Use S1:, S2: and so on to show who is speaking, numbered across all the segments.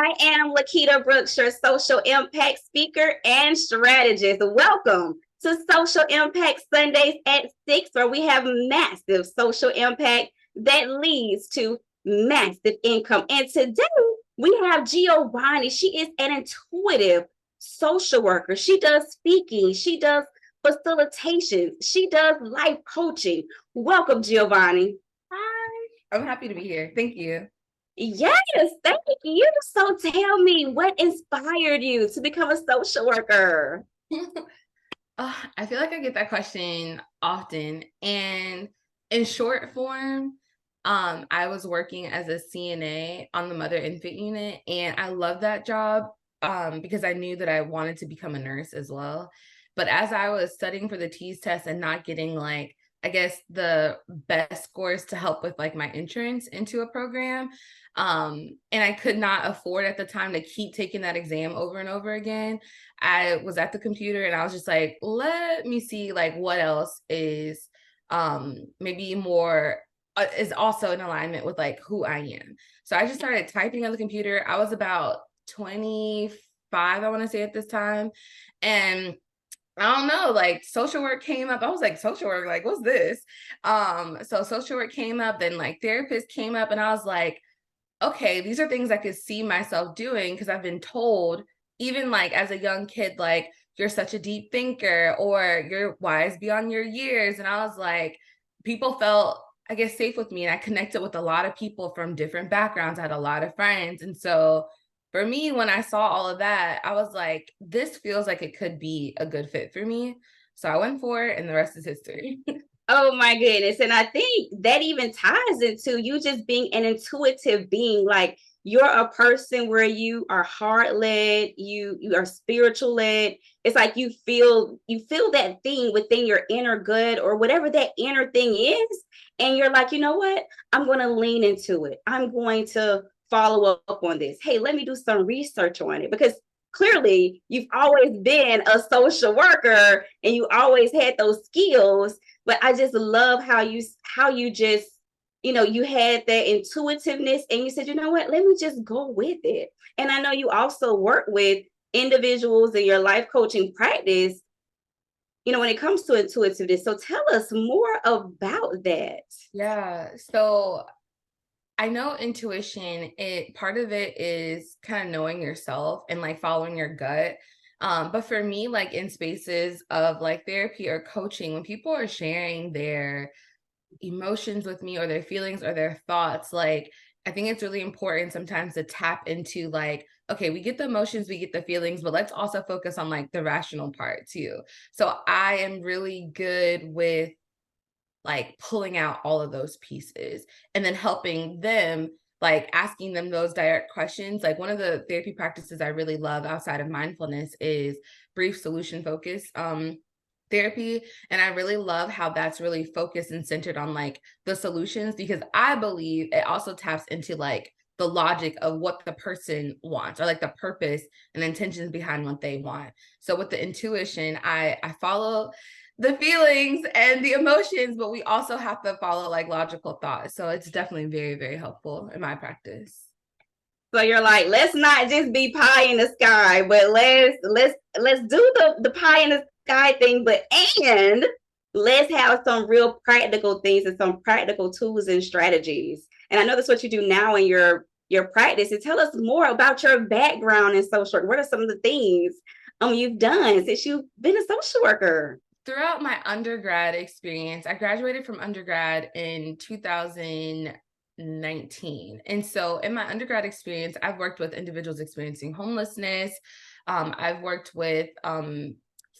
S1: I am Lequita Brooks, your social impact speaker and strategist. Welcome to Social Impact Sundays at 6, where we have massive social impact that leads to massive income. And today we have Giovonni. She is an intuitive social worker. She does speaking, she does facilitation, she does life coaching. Welcome, Giovonni.
S2: Hi, I'm happy to be here. Thank you.
S1: Yes, thank you. So tell me, what inspired you to become a social worker?
S2: I feel like I get that question often. And in short form, I was working as a CNA on the mother infant unit, and I love that job because I knew that I wanted to become a nurse as well. But as I was studying for the TEAS test and not getting I guess the best scores to help with like my entrance into a program, and I could not afford at the time to keep taking that exam over and over again. I was at the computer and I was just like, let me see like what else is maybe more is also in alignment with like who I am. So I just started typing on the computer. I was about 25, I want to say at this time. And I don't know, like social work came up. I was like, social work, like, what's this? So social work came up, then like therapist came up, and I was like, okay, these are things I could see myself doing because I've been told, even like as a young kid, like, you're such a deep thinker or you're wise beyond your years. And I was like, people felt, I guess, safe with me. And I connected with a lot of people from different backgrounds. I had a lot of friends. And so for me, when I saw all of that, I was like, this feels like it could be a good fit for me. So I went for it, and the rest is history.
S1: Oh my goodness. And I think that even ties into you just being an intuitive being. Like you're a person where you are heart led, you are spiritual led. It's like you feel that thing within your inner good or whatever that inner thing is. And you're like, you know what? I'm going to lean into it. I'm going to follow up on this. Hey, let me do some research on it because clearly you've always been a social worker and you always had those skills, but I just love how you just you had that intuitiveness and you said, you know what, let me just go with it. And I know you also work with individuals in your life coaching practice, when it comes to intuitiveness. So tell us more about that.
S2: Yeah. So I know intuition, it part of it is kind of knowing yourself and like following your gut. But for me, like in spaces of like therapy or coaching, when people are sharing their emotions with me or their feelings or their thoughts, like I think it's really important sometimes to tap into like, okay, we get the emotions, we get the feelings, but let's also focus on like the rational part too. So I am really good with like pulling out all of those pieces and then helping them, like asking them those direct questions. Like one of the therapy practices I really love outside of mindfulness is brief solution focus therapy. And I really love how that's really focused and centered on like the solutions, because I believe it also taps into like the logic of what the person wants or like the purpose and intentions behind what they want. So with the intuition, I follow the feelings and the emotions, but we also have to follow like logical thought. So it's definitely very, very helpful in my practice.
S1: So you're like, let's not just be pie in the sky, but let's do the pie in the sky thing, but and let's have some real practical things and some practical tools and strategies. And I know that's what you do now in your practice. And tell us more about your background in social work. What are some of the things you've done since you've been a social worker?
S2: Throughout my undergrad experience, I graduated from undergrad in 2019. And so in my undergrad experience, I've worked with individuals experiencing homelessness. I've worked with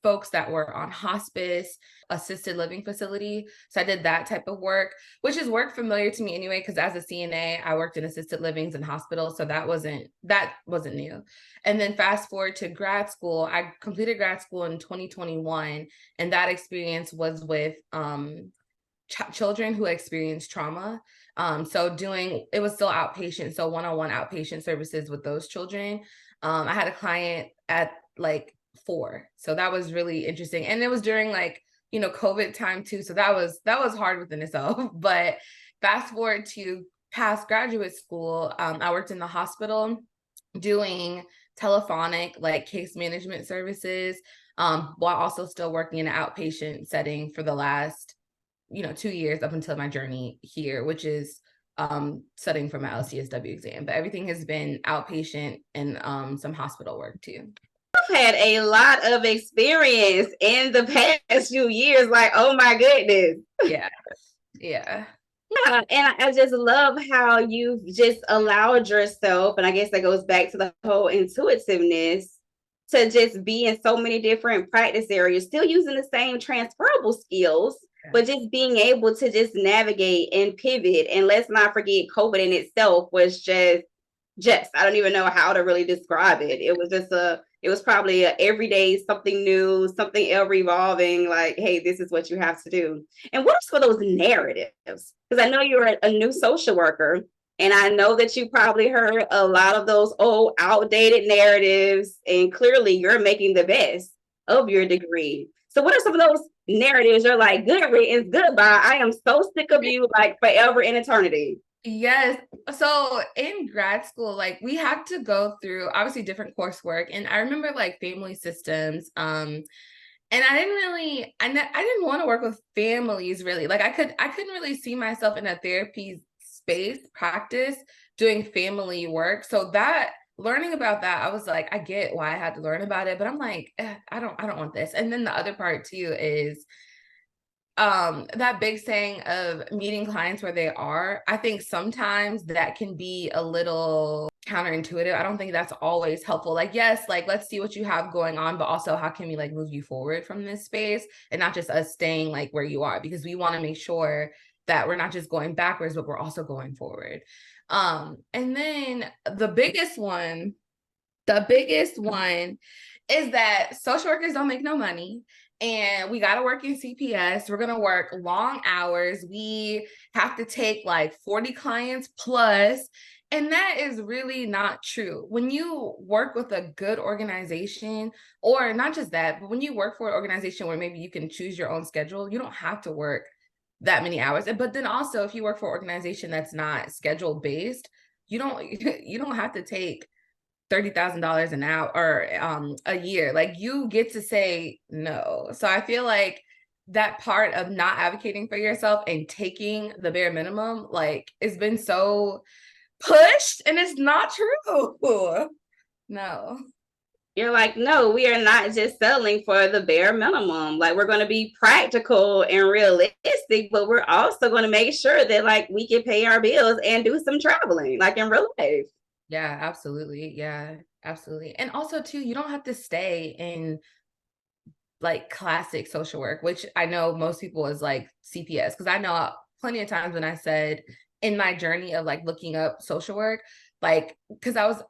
S2: folks that were on hospice, assisted living facility. So I did that type of work, which is work familiar to me anyway, because as a CNA, I worked in assisted livings and hospitals. So that wasn't new. And then fast forward to grad school, I completed grad school in 2021. And that experience was with children who experienced trauma. So it was still outpatient, so one-on-one outpatient services with those children. I had a client at like 4, so that was really interesting, and it was during like COVID time too, so that was hard within itself. But fast forward to past graduate school, I worked in the hospital doing telephonic like case management services, while also still working in an outpatient setting for the last 2 years up until my journey here, which is studying for my LCSW exam. But everything has been outpatient and some hospital work too.
S1: I've had a lot of experience in the past few years. Like, oh my goodness.
S2: Yeah. Yeah.
S1: Yeah, and I just love how you've just allowed yourself, and I guess that goes back to the whole intuitiveness, to just be in so many different practice areas, still using the same transferable skills, but just being able to just navigate and pivot. And let's not forget, COVID in itself was just I don't even know how to really describe it. It was probably a everyday something new, something ever evolving, like, hey, this is what you have to do. And what are some of those narratives? Because I know you're a new social worker, and I know that you probably heard a lot of those old outdated narratives, and clearly you're making the best of your degree. So what are some of those narratives you're like, good riddance, goodbye, I am so sick of you, like forever in eternity?
S2: Yes. So in grad school, like we had to go through obviously different coursework. And I remember like family systems. And I didn't want to work with families really. Like I couldn't really see myself in a therapy space practice doing family work. So that learning about that, I was like, I get why I had to learn about it, but I'm like, I don't want this. And then the other part too is that big saying of meeting clients where they are. I think sometimes that can be a little counterintuitive. I don't think that's always helpful. Like, yes, like let's see what you have going on, but also how can we like move you forward from this space and not just us staying like where you are, because we want to make sure that we're not just going backwards, but we're also going forward. And then the biggest one is that social workers don't make no money. And we got to work in CPS. We're going to work long hours. We have to take like 40 clients plus. And that is really not true. When you work with a good organization, or not just that, but when you work for an organization where maybe you can choose your own schedule, you don't have to work that many hours. But then also, if you work for an organization that's not schedule based, you don't have to take $30,000 an hour or a year. Like you get to say no. So I feel like that part of not advocating for yourself and taking the bare minimum, like it's been so pushed, and it's not true. No.
S1: You're like, no, we are not just settling for the bare minimum. Like, we're going to be practical and realistic, but we're also going to make sure that like we can pay our bills and do some traveling, like in real life.
S2: Yeah, absolutely. Yeah, absolutely. And also too, you don't have to stay in like classic social work, which I know most people is like CPS, because I know plenty of times when I said in my journey of like looking up social work, like because I was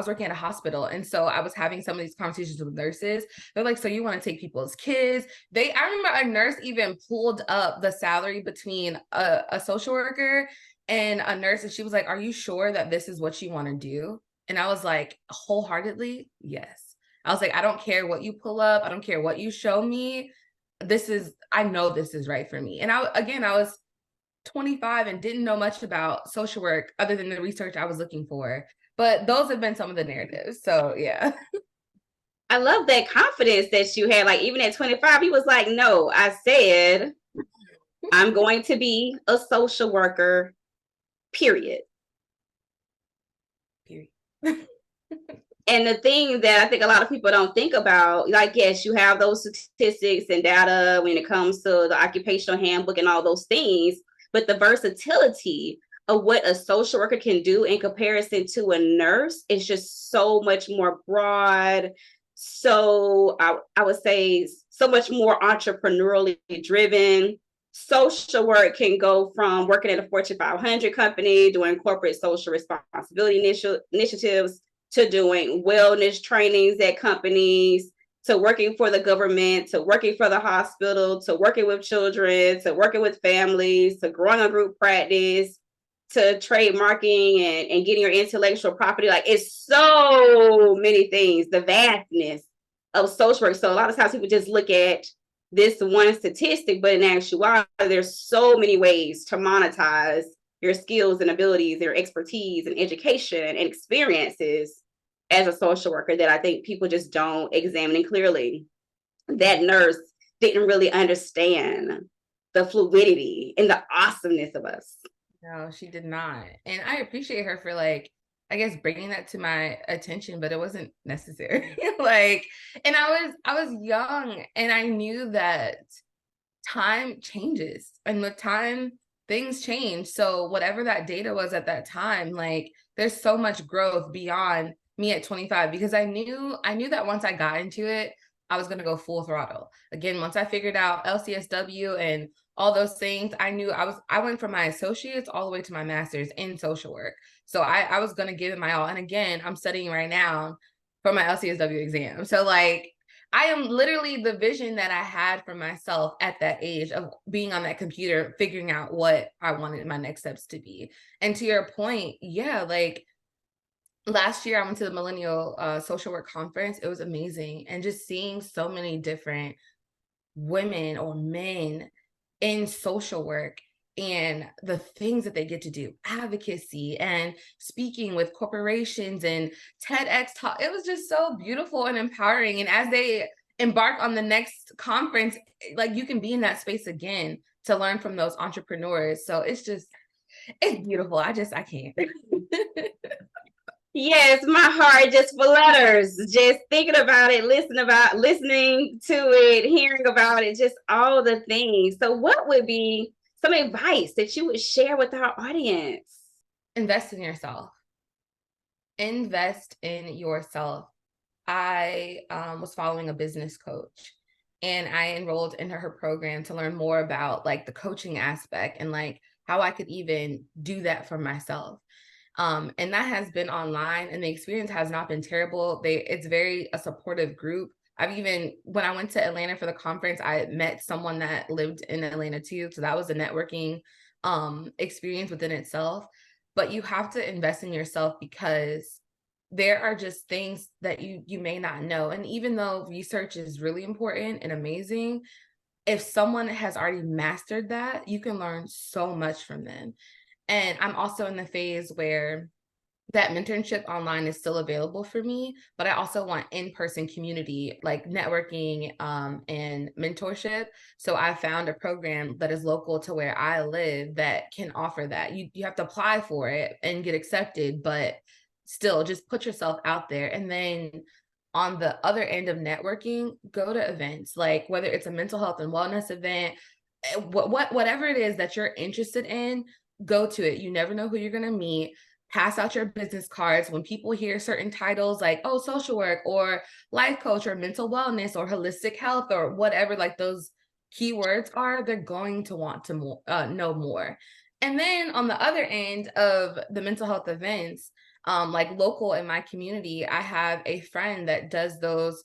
S2: working at a hospital, and so I was having some of these conversations with nurses. They're like, so you want to take people's kids? I remember a nurse even pulled up the salary between a social worker and a nurse, and she was like, are you sure that this is what you want to do? And I was like, wholeheartedly yes. I was like, I don't care what you pull up, I don't care what you show me, I know this is right for me. And I was 25 and didn't know much about social work other than the research I was looking for, but those have been some of the narratives. So yeah.
S1: I love that confidence that you had. Like, even at 25, he was like, no, I said I'm going to be a social worker, period. And the thing that I think a lot of people don't think about, like, yes, you have those statistics and data when it comes to the occupational handbook and all those things, but the versatility of what a social worker can do in comparison to a nurse is just so much more broad. So I would say so much more entrepreneurially driven. Social work can go from working at a Fortune 500 company, doing corporate social responsibility initiatives, to doing wellness trainings at companies, to working for the government, to working for the hospital, to working with children, to working with families, to growing a group practice, to trademarking and getting your intellectual property. Like, it's so many things, the vastness of social work. So a lot of times people just look at this one statistic, but in actuality, there's so many ways to monetize your skills and abilities, your expertise and education and experiences as a social worker that I think people just don't examine. And clearly, that nurse didn't really understand the fluidity and the awesomeness of us.
S2: No, she did not. And I appreciate her for like, I guess bringing that to my attention, but it wasn't necessary. Like, and I was young and I knew that time changes and with time things change. So whatever that data was at that time, like there's so much growth beyond me at 25 because I knew that once I got into it, I was going to go full throttle. Again, once I figured out LCSW and all those things, I went from my associates all the way to my master's in social work. So I was going to give it my all. And again, I'm studying right now for my LCSW exam. So like I am literally the vision that I had for myself at that age of being on that computer, figuring out what I wanted my next steps to be. And to your point, yeah, like last year I went to the Millennial Social Work Conference. It was amazing. And just seeing so many different women or men in social work and the things that they get to do, advocacy and speaking with corporations and TEDx talk. It was just so beautiful and empowering. And as they embark on the next conference, like you can be in that space again to learn from those entrepreneurs. So it's beautiful. I can't.
S1: Yes, my heart just flutters just thinking about it, listening to it, hearing about it, just all the things. So, what would be some advice that you would share with our audience?
S2: Invest in yourself. Invest in yourself. I was following a business coach and I enrolled into her program to learn more about like the coaching aspect and like how I could even do that for myself. And that has been online and the experience has not been terrible. It's very a supportive group. When I went to Atlanta for the conference, I met someone that lived in Atlanta too. So that was a networking experience within itself. But you have to invest in yourself because there are just things that you may not know. And even though research is really important and amazing, if someone has already mastered that, you can learn so much from them. And I'm also in the phase where that mentorship online is still available for me, but I also want in-person community, like networking and mentorship. So I found a program that is local to where I live that can offer that. You have to apply for it and get accepted, but still just put yourself out there. And then on the other end of networking, go to events, like whether it's a mental health and wellness event, whatever it is that you're interested in, go to it. You never know who you're going to meet. Pass out your business cards. When people hear certain titles like, oh, social work or life coach or mental wellness or holistic health or whatever, like those keywords are, they're going to want to know more. And then on the other end of the mental health events, like local in my community, I have a friend that does those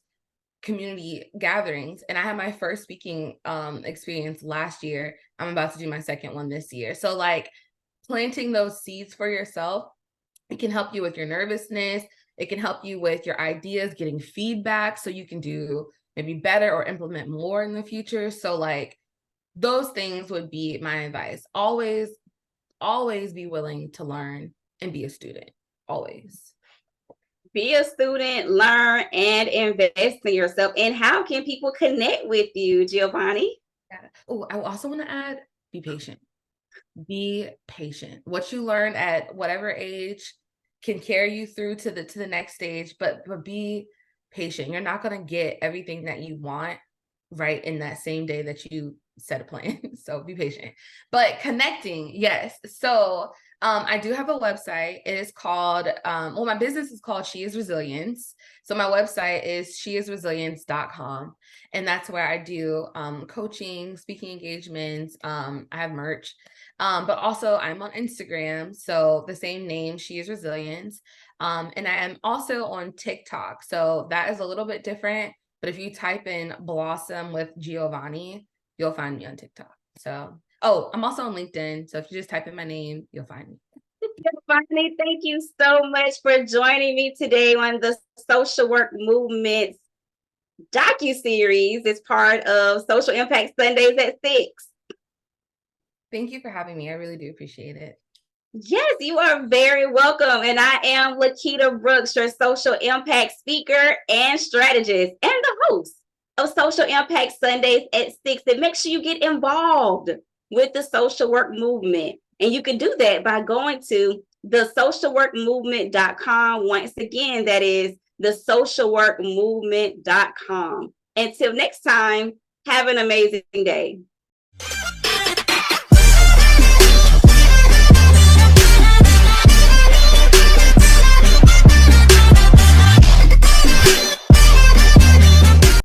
S2: community gatherings, and I had my first speaking experience last year. I'm about to do my second one this year. So like planting those seeds for yourself, it can help you with your nervousness. It can help you with your ideas, getting feedback so you can do maybe better or implement more in the future. So like those things would be my advice. Always be willing to learn and be a student. Always.
S1: Be a student, learn, and invest in yourself. And how can people connect with you, Giovonni?
S2: Yeah. Oh, I also want to add, be patient. Be patient. What you learn at whatever age can carry you through to the next stage, but be patient. You're not going to get everything that you want right in that same day that you set a plan. So be patient. But connecting, yes. So I do have a website. It is called, my business is called She Is Resilience. So my website is sheisresilience.com. And that's where I do coaching, speaking engagements. I have merch. But also I'm on Instagram. So the same name, She Is Resilience. And I am also on TikTok. So that is a little bit different. But if you type in Blossom with Giovonni, you'll find me on TikTok. So, I'm also on LinkedIn. So if you just type in my name, you'll find me.
S1: Giovonni, thank you so much for joining me today on the Social Work Movement's docuseries. It's part of Social Impact Sundays at 6.
S2: Thank you for having me. I really do appreciate it.
S1: Yes, you are very welcome. And I am Lequita Brooks, your social impact speaker and strategist, and the host of Social Impact Sundays at 6. And make sure you get involved with the social work movement. And you can do that by going to thesocialworkmovement.com. Once again, that is thesocialworkmovement.com. Until next time, have an amazing day.